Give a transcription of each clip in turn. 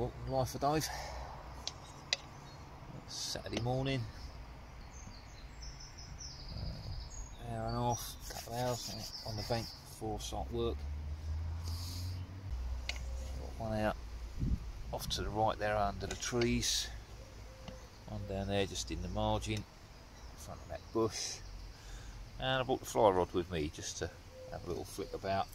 welcome to Life of Dave. It's Saturday morning, hour and a half, couple of hours on the bank before I start work. Got one out off to the right there under the trees, one down there just in the margin in front of that bush, and I brought the fly rod with me just to have a little flick about.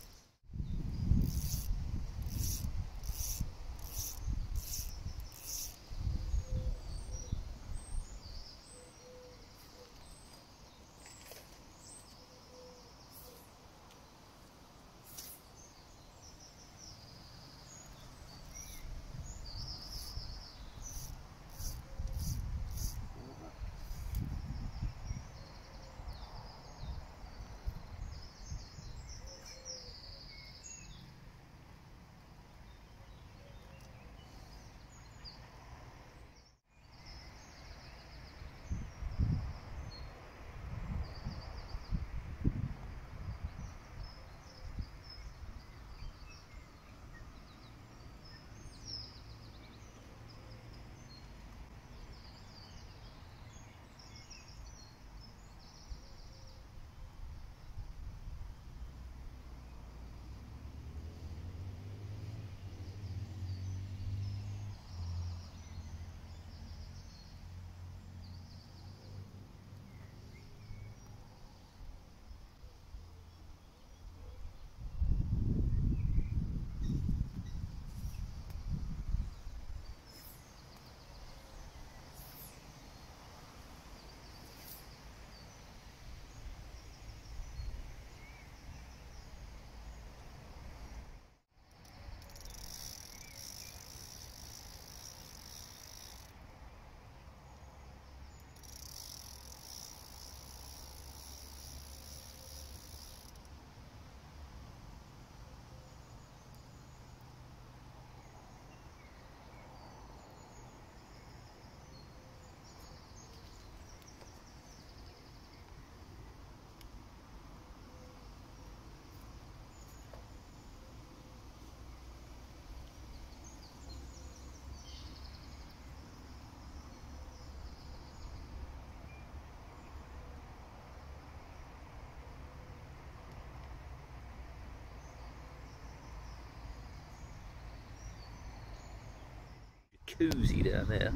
Jacuzzi down there.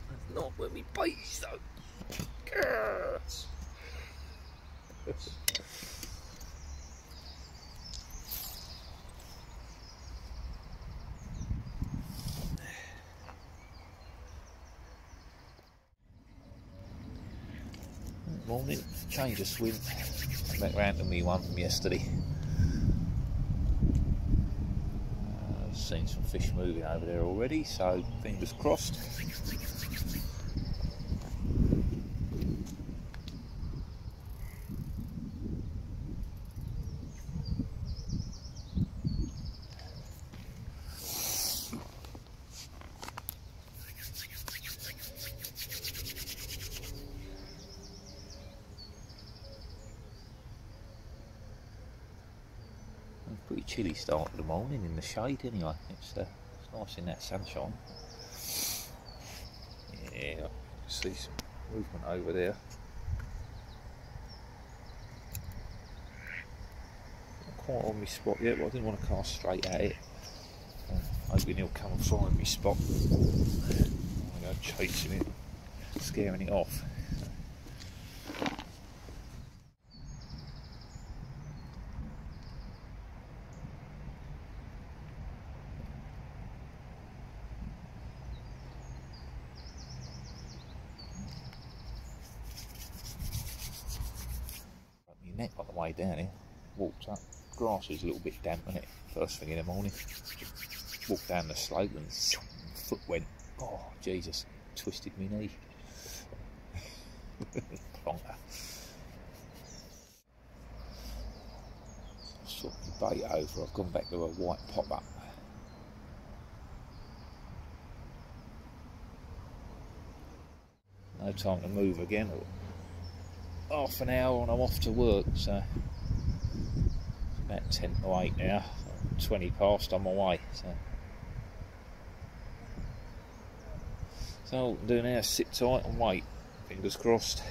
That's not where we base though. Morning, change of swim, back round to me one from yesterday. Seen some fish moving over there already, so fingers crossed. Pretty chilly start of the morning in the shade anyway. It's nice in that sunshine. Yeah, I can see some movement over there. Not quite on my spot yet, but I didn't want to cast straight at it. Hoping he'll come and find my spot. I'm going to go chasing it, scaring it off. Neck on the way down here, walked up, grass was a little bit damp in it, first thing in the morning, walked down the slope and foot went, oh Jesus, twisted my knee. Plonker. Sort the bait over, I've gone back to a white pop-up. No time to move again. Half an hour and I'm off to work, so it's about 10 to 8 now. 20 past, I'm away. So all we can do now is sit tight and wait. Fingers crossed.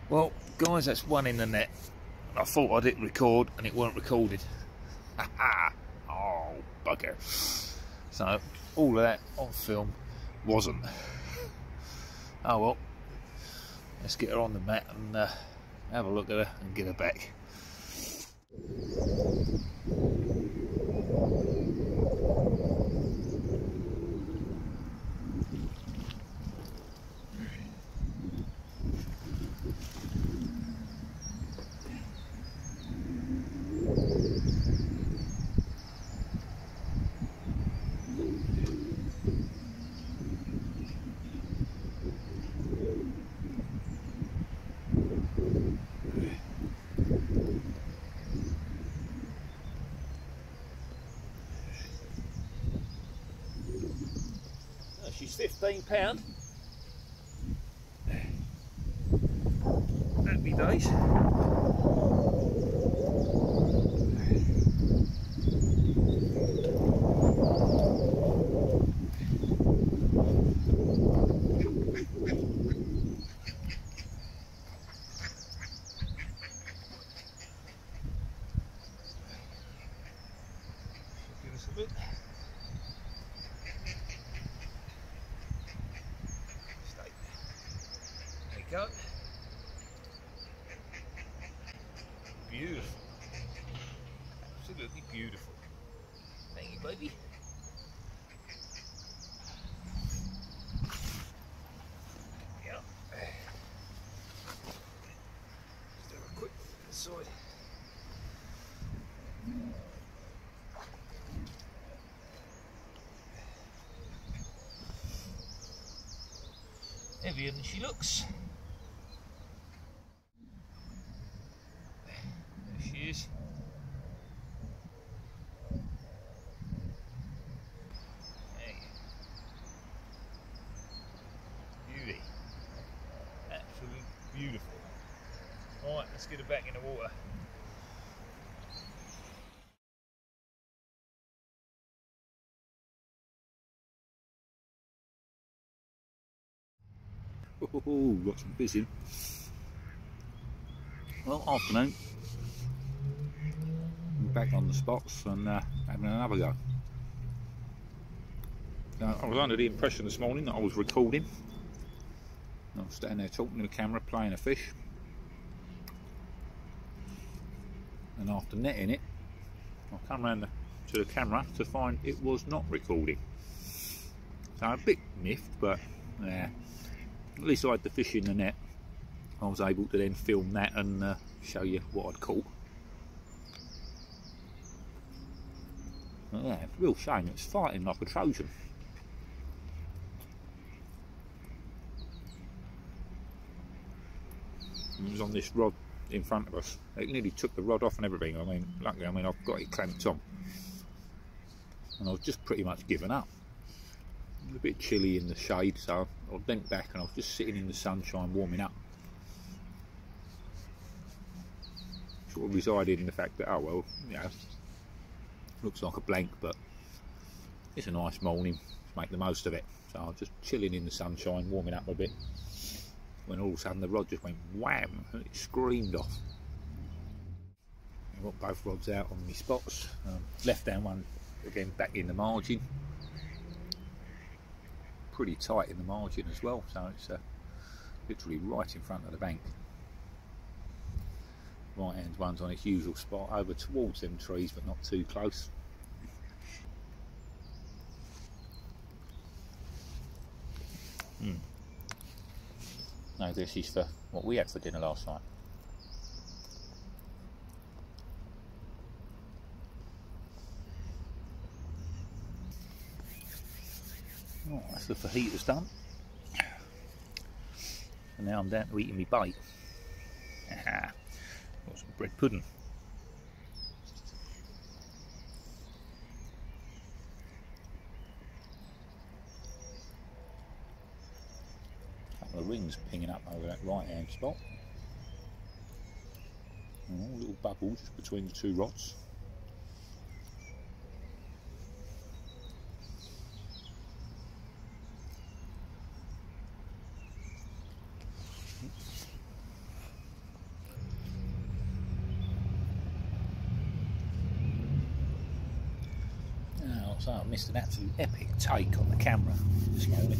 Well, guys, that's one in the net. I thought I'd hit record and it weren't recorded. Oh, bugger. So, all of that on film wasn't. Oh well, let's get her on the mat and have a look at her and get her back. She's £15. Happy days. Give us a bit. Go. Beautiful. Absolutely beautiful. Thank you, baby. Yeah. Just do a quick side. Heavier than she looks. She is. Hey. Beauty. Absolutely beautiful. Alright, let's get her back in the water. Oh, got some fish in. Well, afternoon. Back on the spots and having another go. I was under the impression this morning that I was recording. I was standing there talking to the camera, playing a fish, and after netting it, I come round to the camera to find it was not recording. So a bit miffed, but at least I had the fish in the net. I was able to then film that and show you what I'd caught. Yeah, real shame, it's fighting like a Trojan. It was on this rod in front of us. It nearly took the rod off and everything. I mean, luckily, I've got it clamped on. And I was just pretty much given up. It was a bit chilly in the shade, so I bent back and I was just sitting in the sunshine warming up. Sort of resided in the fact that, oh well, you know, looks like a blank, but it's a nice morning, let's make the most of it. So I was just chilling in the sunshine, warming up a bit, when all of a sudden the rod just went wham and it screamed off. I've got both rods out on my spots. Left down one again back in the margin, pretty tight in the margin as well, so it's literally right in front of the bank. Right hand one's on its usual spot over towards them trees, but not too close. No, this is for what we had for dinner last night. Oh, that's the fajitas done. And now I'm down to eating my bait. Got some bread pudding. rings pinging up over that right hand spot. Oh, little bubbles just between the two rods. So I missed an absolute epic take on the camera this morning.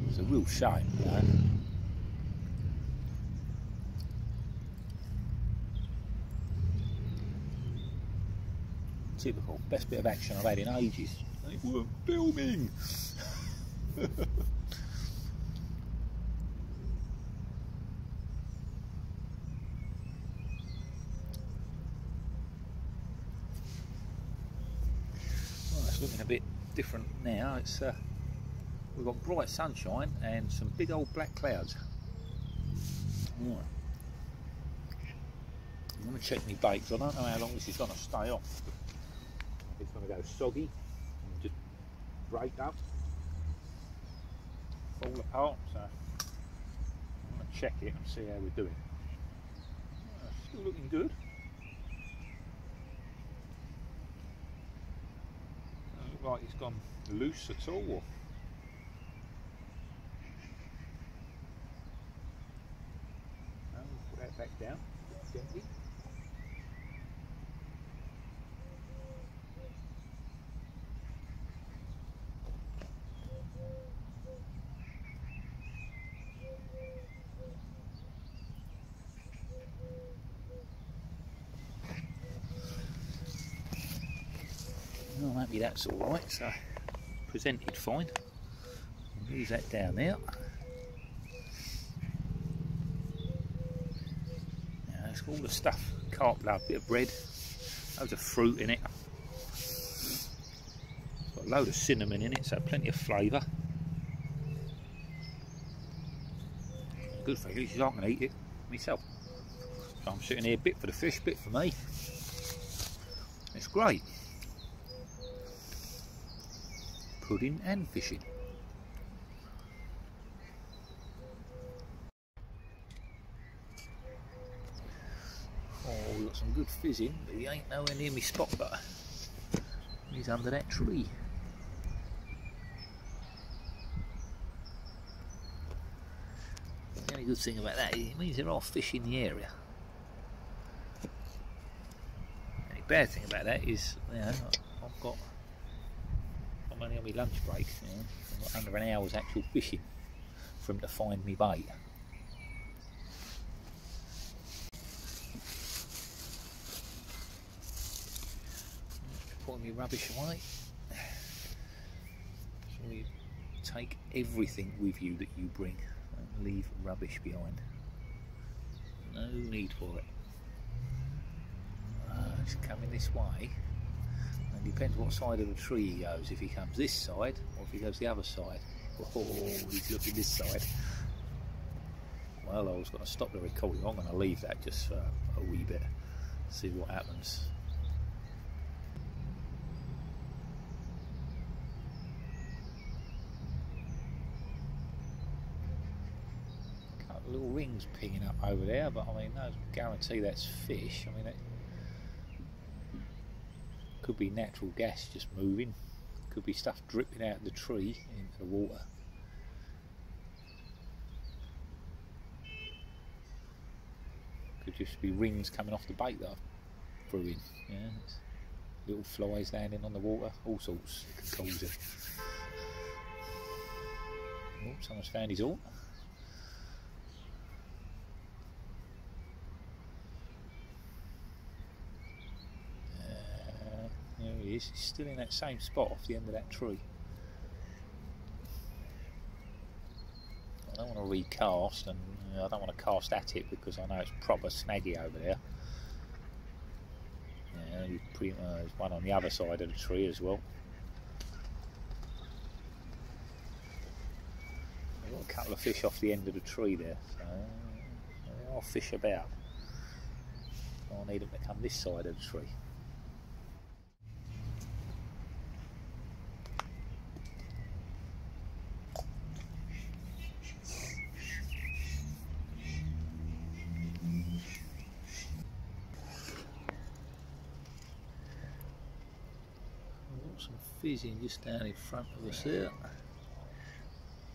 It's a real shame, you know. Typical, best bit of action I've had in ages. They weren't filming. Looking a bit different now. It's we've got bright sunshine and some big old black clouds. Right. I'm going to check my bait because I don't know how long this is going to stay on. It's going to go soggy and just break up, fall apart. So I'm going to check it and see how we're doing. Still looking good. Like it's gone loose at all. Put that back down gently. Well, maybe that's all right. So presented fine. Leave that down there. Now that's all the stuff. Carp love, bit of bread, loads of fruit in it. It's got a load of cinnamon in it, so plenty of flavour. Good for you, because I can eat it myself. So I'm sitting here, bit for the fish, bit for me. It's great. Pudding and fishing. Oh, we've got some good fizzing, but he ain't nowhere near me spot butter. He's under that tree. The only good thing about that is it means there are fish in the area. The only bad thing about that is, you know, I'm only on my lunch break, you know. I've got under an hour's actual fishing for him to find me bait. Putting me rubbish away. So you take everything with you that you bring and leave rubbish behind. No need for it. It's coming this way. It depends what side of the tree he goes. If he comes this side or if he goes the other side. Oh, he's looking this side. Well, I was going to stop the recording. I'm going to leave that just for a wee bit. See what happens. A couple of little rings pinging up over there, but I mean, no guarantee that's fish. I mean, it could be natural gas just moving. Could be stuff dripping out of the tree into the water. Could just be rings coming off the bait that I threw in. Yeah, little flies landing on the water, all sorts can cause it. Oh, someone's found his alt. There he is. He's still in that same spot off the end of that tree. I don't want to recast, and I don't want to cast at it because I know it's proper snaggy over there. Yeah, there's one on the other side of the tree as well. I've got a couple of fish off the end of the tree there, so there are fish about. I need them to come this side of the tree. got some fizzing just down in front of us here.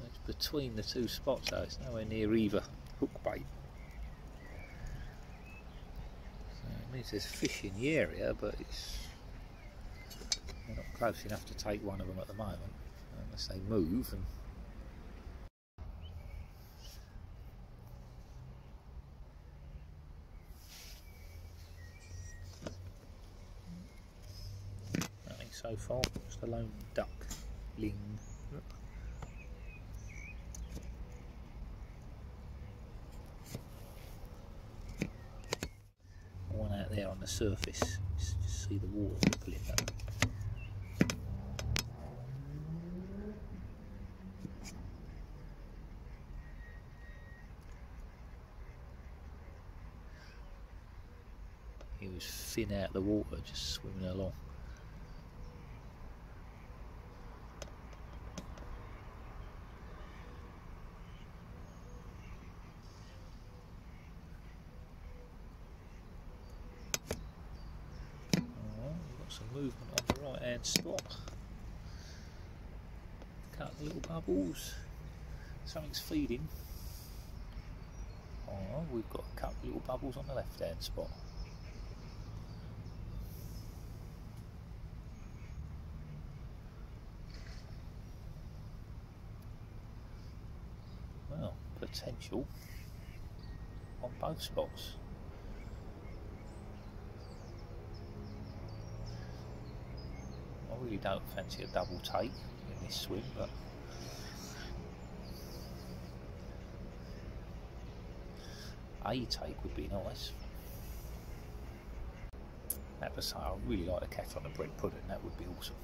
It's between the two spots though, it's nowhere near either hook bait. So it means there's fish in the area, but they're not close enough to take one of them at the moment, unless they move. And nothing so far, just a lone duck ling. One out there on the surface, just see the water rippling up. He was thin out of the water, just swimming along. Some movement on the right hand spot. Couple little bubbles. Something's feeding. Oh, we've got a couple little bubbles on the left hand spot. Well, potential on both spots. I really don't fancy a double take in this swim, but a take would be nice. I have to say, I really like to catch on the bread pudding, that would be awesome.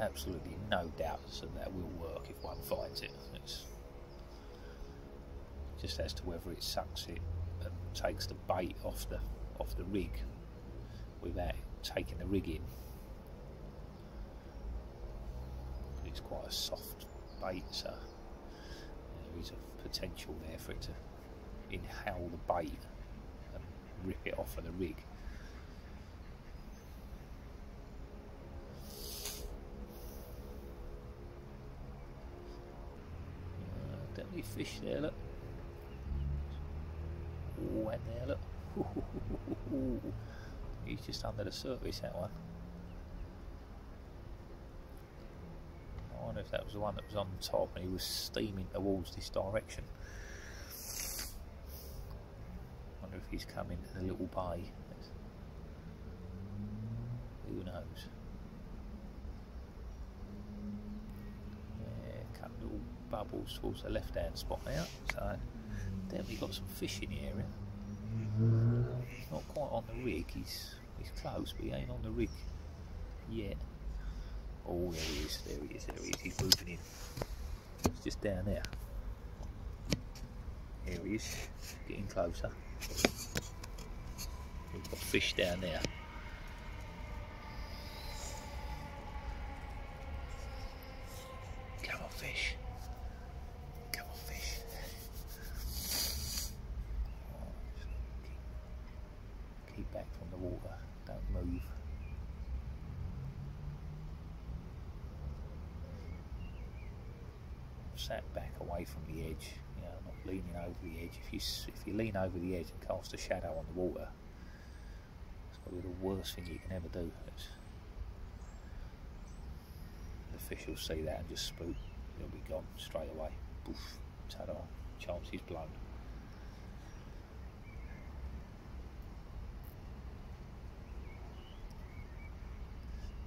Absolutely no doubt that will work if one finds it. It's just as to whether it sucks it and takes the bait off the rig without taking the rig in. It's quite a soft bait, so there is a potential there for it to inhale the bait and rip it off of the rig. Definitely fish there, look. Oh, and there, look. He's just under the surface, that one. I wonder if that was the one that was on top and he was steaming towards this direction. I wonder if he's coming to the little bay. Who knows? Yeah, a couple little bubbles towards the left hand spot now, so definitely got some fish in the area. Not quite on the rig, he's close, but he ain't on the rig yet. Oh, there he is, he's moving in. It's just down there. Here he is, getting closer. We've got fish down there. Come on, fish. Come on, fish. Keep back from the water, don't move. Sat back away from the edge, you know, not leaning over the edge. If you lean over the edge and cast a shadow on the water, it's probably the worst thing you can ever do. The fish will see that and just spook. He'll be gone straight away. Poof, ta-da, chance he's blown.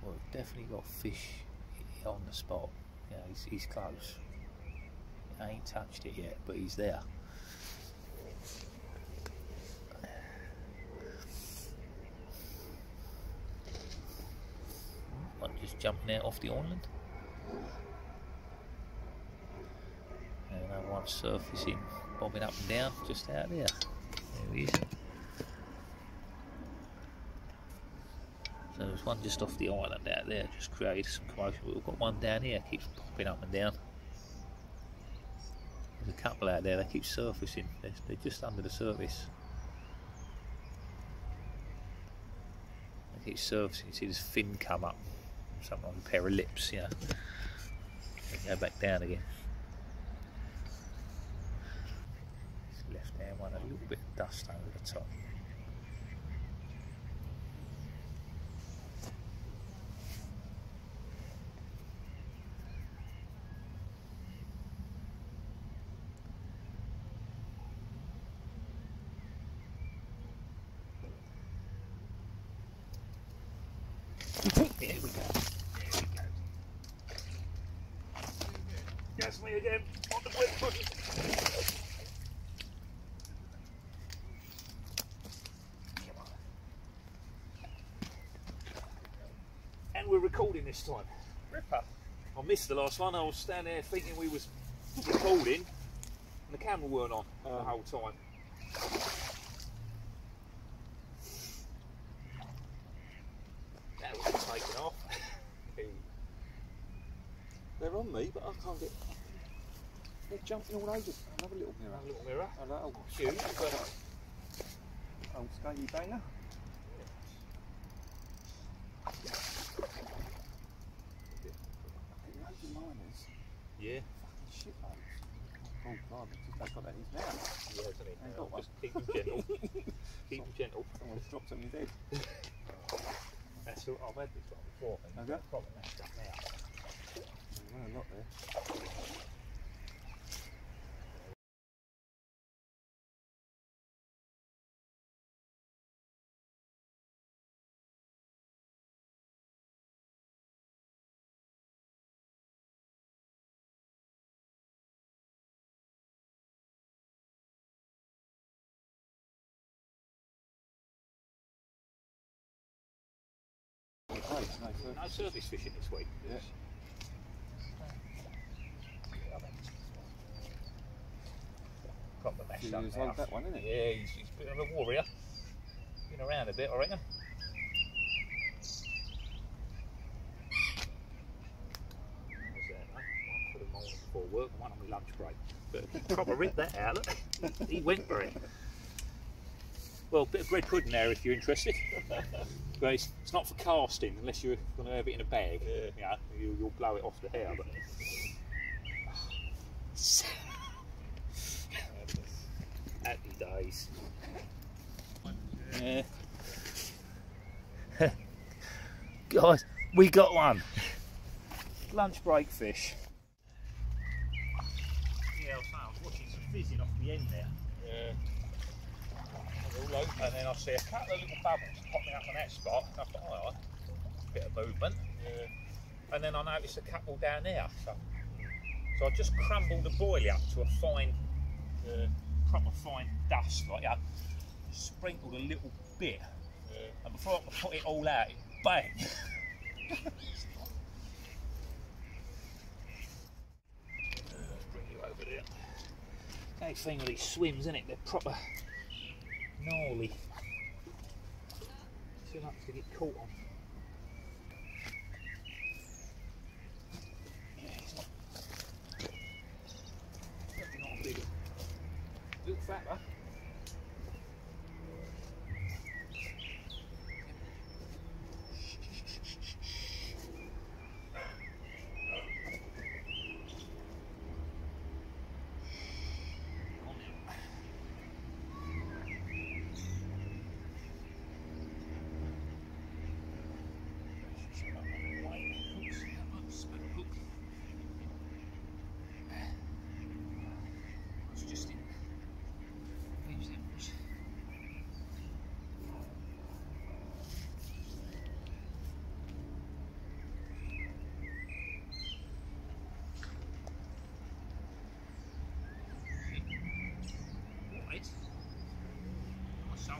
Well, we've definitely got fish on the spot. Yeah, he's close. I ain't touched it yet, but he's there. One just jumping out off the island. And another one surfacing, bobbing up and down just out there. There he is. So there's one just off the island out there, just created some commotion. We've got one down here, keeps popping up and down. There's a couple out there, they keep surfacing. They're just under the surface. They it's surfacing. You see this fin come up, something like a pair of lips, you know. Go back down again. This left hand one, a little bit of dust over the top. There we go. There we go. That's me again on the wet pudding. And we're recording this time. Ripper. I missed the last one. I was standing there thinking we was recording, and the camera weren't on the whole time. That was taken off. They're on me, but I can't get. They're jumping all over. Another little mirror. A little mirror. A little Huge, but old scaly banger. Loads of miners. yeah. Fucking shitloads. Oh God, they've got that in his mouth. Yeah, isn't it? Ain't got one. Just keep them gentle. Keep them gentle. Someone's dropped on his head. That's all. I've had this one before. And Have you? it's probably messed up now. There's a lot there. No surface fishing this week. Yeah. Proper messed Few up years now. old, that one, isn't it? Yeah, he's a bit of a warrior. Been around a bit, I reckon. What's that, mate? One for the morning before work and one on my lunch break. But he proper ripped that out, look. He went for it. Well, a bit of bread pudding there if you're interested. But it's not for casting unless you're going to have it in a bag. Yeah. You know, you'll blow it off the hair. But... Happy days. Yeah. Guys, we got one. Lunch break fish. Yeah, I was watching some fizzing off the end there. Yeah. All open, and then I see a couple of little bubbles popping up on that spot, and I thought, oh, bit of movement. Yeah. And then I noticed a couple down there. So I just crumbled the boilie up to a fine, proper fine dust, like that. Sprinkled a little bit, and before I could put it all out, it bang. Bring you over there. That thing with these swims, isn't it? They're proper gnarly. Too much to get caught on. Yeah, he's not. Definitely not a big little fatler.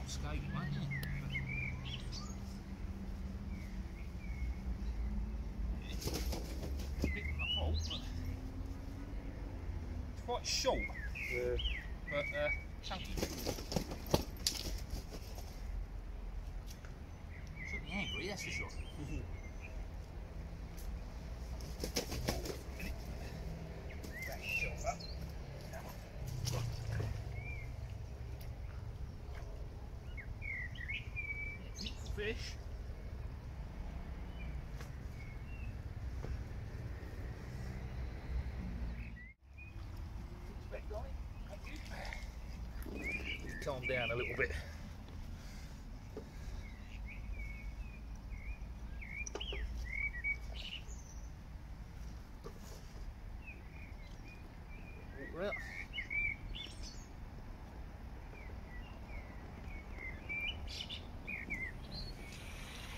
Scaly one, isn't it? Bit of a hole, but it's quite short, but chunky. Should be angry, that's for sure. Fish. down a little bit. Water out.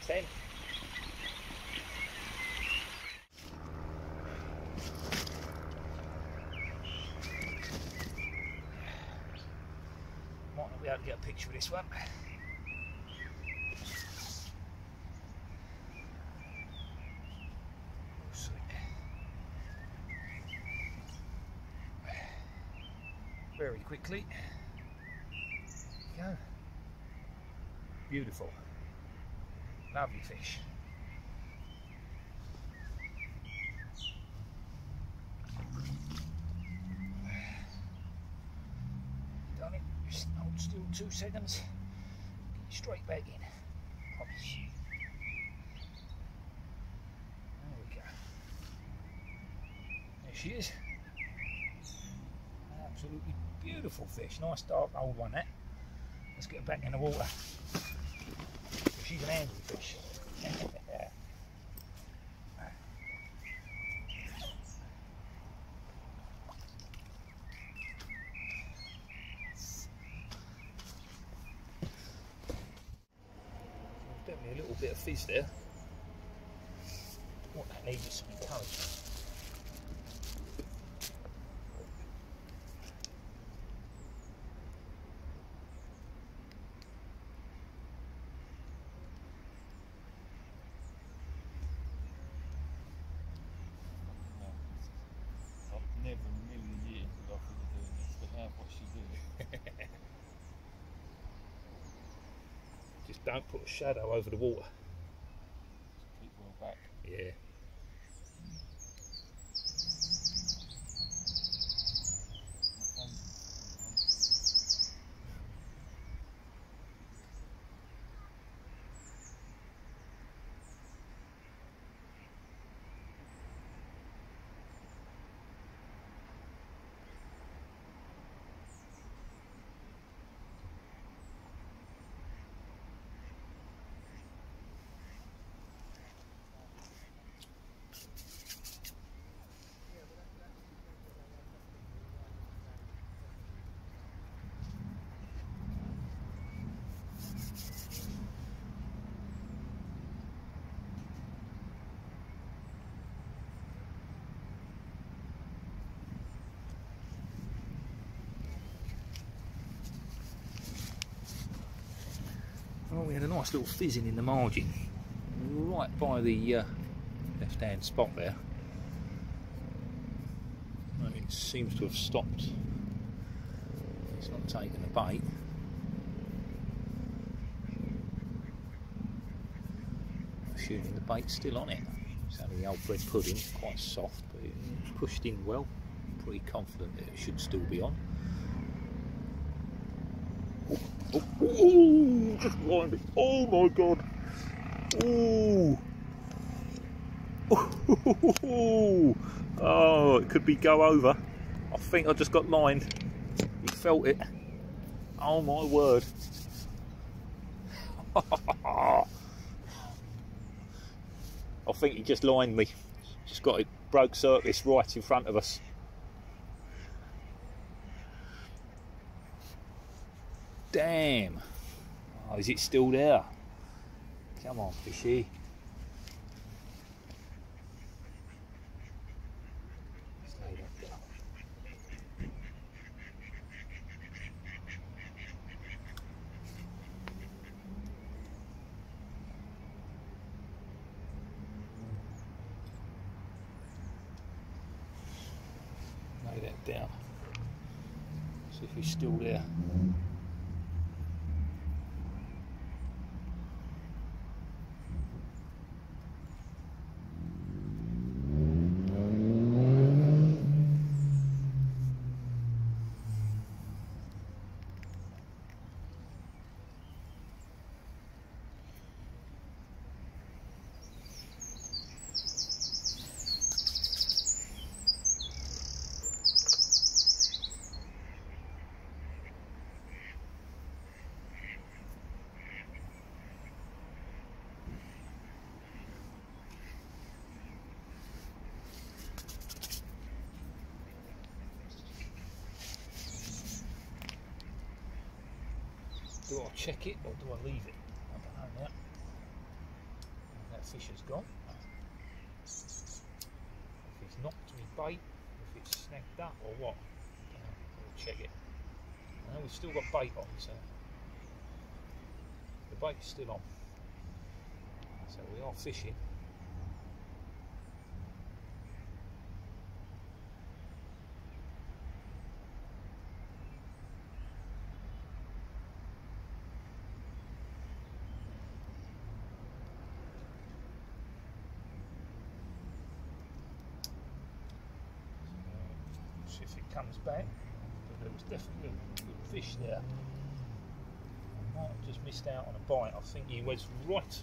10. Might not be able to get a picture of this one. We'll see. Very quickly. There you go. Beautiful. Lovely fish. Done it. Just hold still 2 seconds. Get you straight back in. Promise. There we go. There she is. Absolutely beautiful fish. Nice dark old one, that. Let's get her back in the water. She's an angry fish. Definitely a little bit of fizz there. What that needs is some encouragement. Never in a million years would I think of doing this, but now what she doing? Just don't put a shadow over the water. Keep well back. Yeah. Well, we had a nice little fizzing in the margin, right by the left-hand spot there. It seems to have stopped. It's not taken the bait. Assuming the bait's still on it. It's only the old bread pudding, quite soft, but it's pushed in well. Pretty confident that it should still be on. Oh, just lined it. Oh my god. Oh, it could be go over. I think I just got lined. You felt it. Oh my word. I think he just lined me. Just got it, broke surface right in front of us. Damn. Oh, is it still there? Come on, fishy. Let's lay that down. Lay that down. See if he's still there. Do I check it or do I leave it? I don't know now. That fish has gone. If it's knocked me bait, if it's snagged up or what, we'll check it. Now we've still got bait on, so the bait's still on. So we are fishing. See if it comes back. But there was definitely a good fish there. I might have just missed out on a bite. I think he was right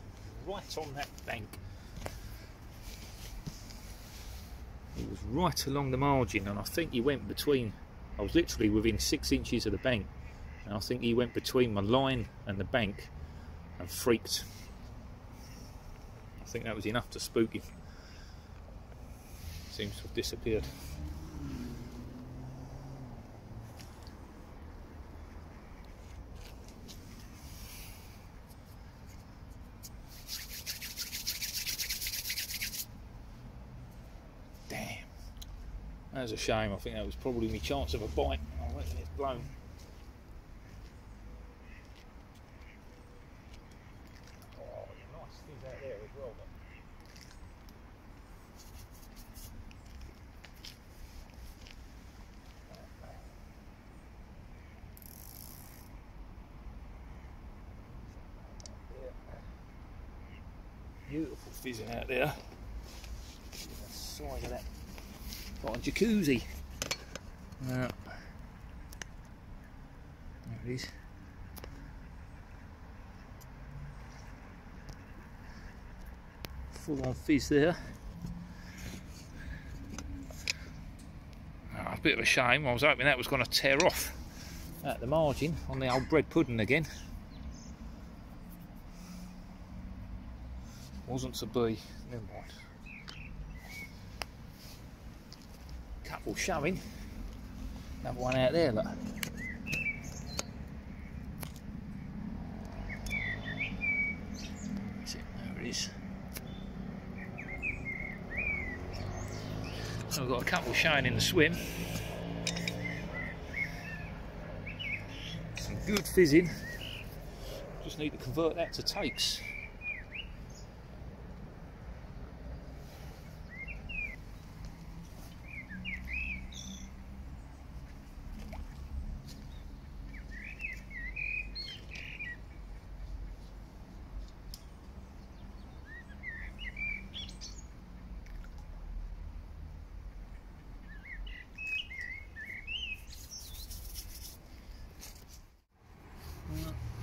on that bank. He was right along the margin, and I think he went between. I was literally within 6 inches of the bank, and I think he went between my line and the bank and freaked. I think that was enough to spook him. Seems to have disappeared. That was a shame. I think that was probably my chance of a bite. I reckon it's blown. Oh, nice fish out there as well. Beautiful fizzing out there. The side of that. Got a jacuzzi. There it is. Full on fizz there. Oh, a bit of a shame. I was hoping that was going to tear off at the margin on the old bread pudding again. Wasn't to be. Never mind. Couple showing. Another one out there, look. That's it, there it is. So we've got a couple showing in the swim. Some good fizzing. Just need to convert that to takes.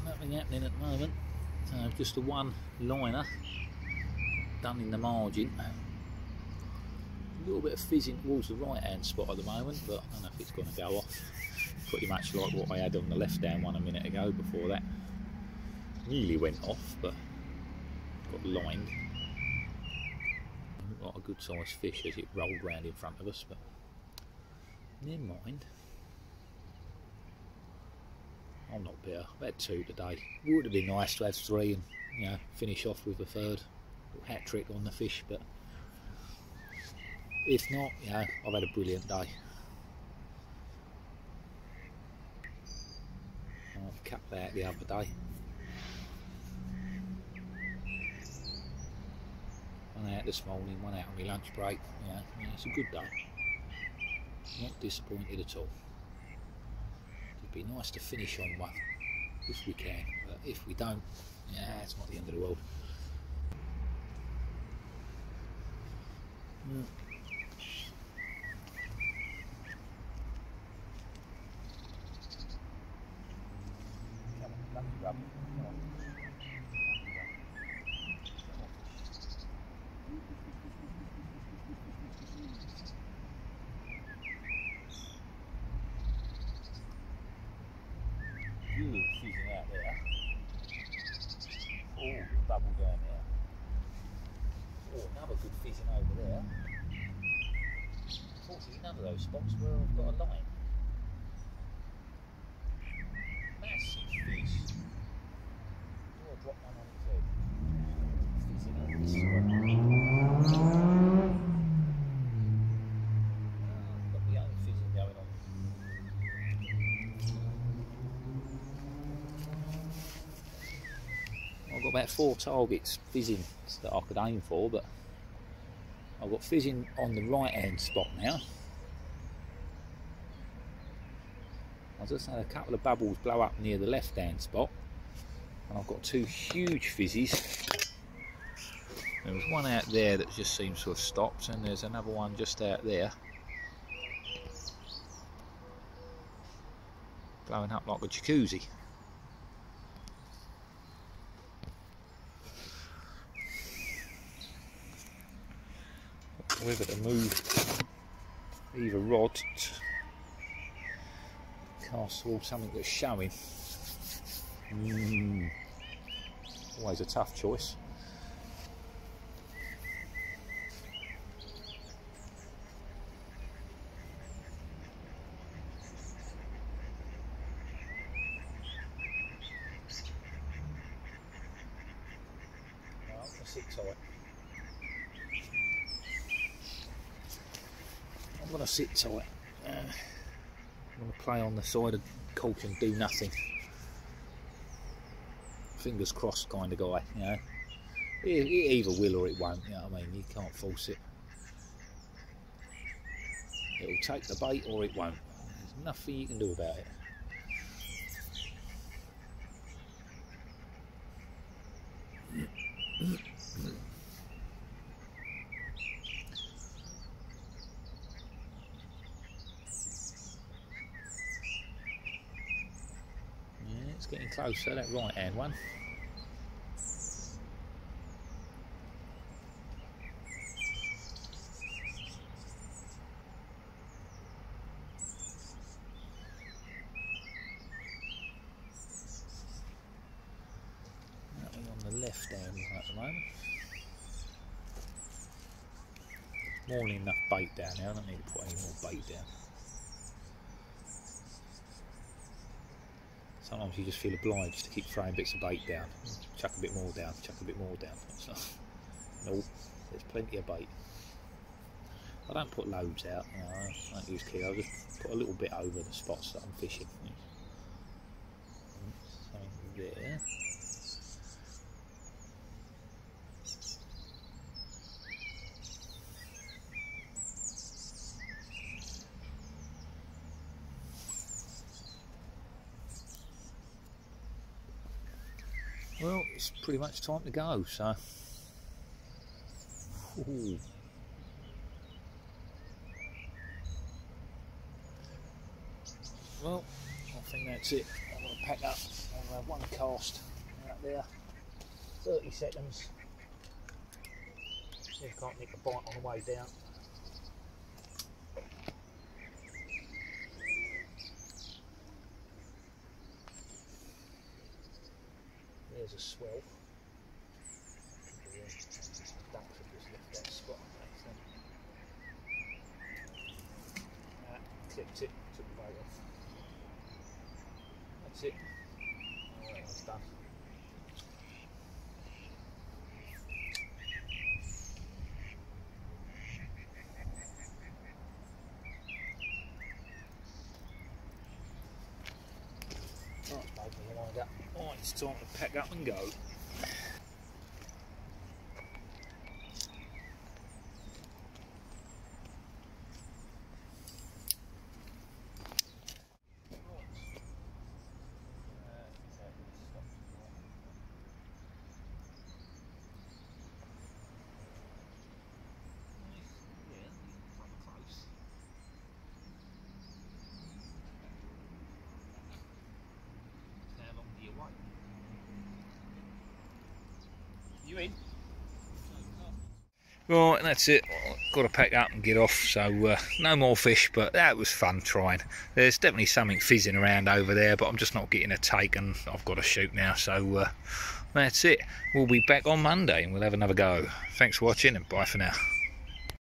Nothing happening at the moment. Just a one liner done in the margin. A little bit of fizzing towards the right hand spot at the moment, but I don't know if it's going to go off. Pretty much like what I had on the left hand one a minute ago before that. Nearly went off, but got lined. Looked like a good sized fish as it rolled round in front of us, but never mind. I'm not bitter. I've had 2 today. Would have been nice to have 3 and, you know, finish off with a 3rd hat trick on the fish, but if not, you know, I've had a brilliant day. I've cut that the other day. One out this morning, one out on my lunch break. Yeah, it's a good day. Not disappointed at all. It'd be nice to finish on one if we can, but if we don't, yeah, it's not the end of the world. Good fizzing out there. Oh, bubble down there. Oh, another good fizzing over there. Unfortunately, none of those spots where I've got a line. Massive fish. drop one on its head. Fizzing on this side. Got my own fizzing going on. I've got about 4 targets fizzing that I could aim for, but I've got fizzing on the right hand spot now. I just had a couple of bubbles blow up near the left hand spot, and I've got 2 huge fizzies. There was one out there that just seems to have stopped, and there's another one just out there blowing up like a jacuzzi. Whether to move either rod to cast towards something that's showing. Always a tough choice. I'm going to sit tight. I'm going to sit tight. I'm going to play on the side of Colt and do nothing. Fingers crossed kind of guy, you know. It either will or it won't, you know what I mean? You can't force it. It'll take the bait or it won't. There's nothing you can do about it. It's getting closer, that right hand one. Nothing on the left hand at the moment. More than enough bait down there, I don't need to put any more bait down. Sometimes you just feel obliged to keep throwing bits of bait down. Chuck a bit more down, chuck a bit more down. So, no, there's plenty of bait. I don't put loads out, you know, I don't use kilos, I just put a little bit over the spots that I'm fishing. Something there. Well, it's pretty much time to go, so. Ooh. Well, I think that's it. I'm going to pack up. I'm going to have one cast out there, 30 seconds. See if I can't nick a bite on the way down. There's a swell. Ducks have just left that spot. Clipped it, took the bait off. That's it. Alright, that's done. Right, it's time to pack up and go. You in? Right, that's it. Got to pack up and get off, so no more fish, but that was fun trying. There's definitely something fizzing around over there, but I'm just not getting a take, and I've got to shoot now, so that's it. We'll be back on Monday and we'll have another go. Thanks for watching, and bye for now.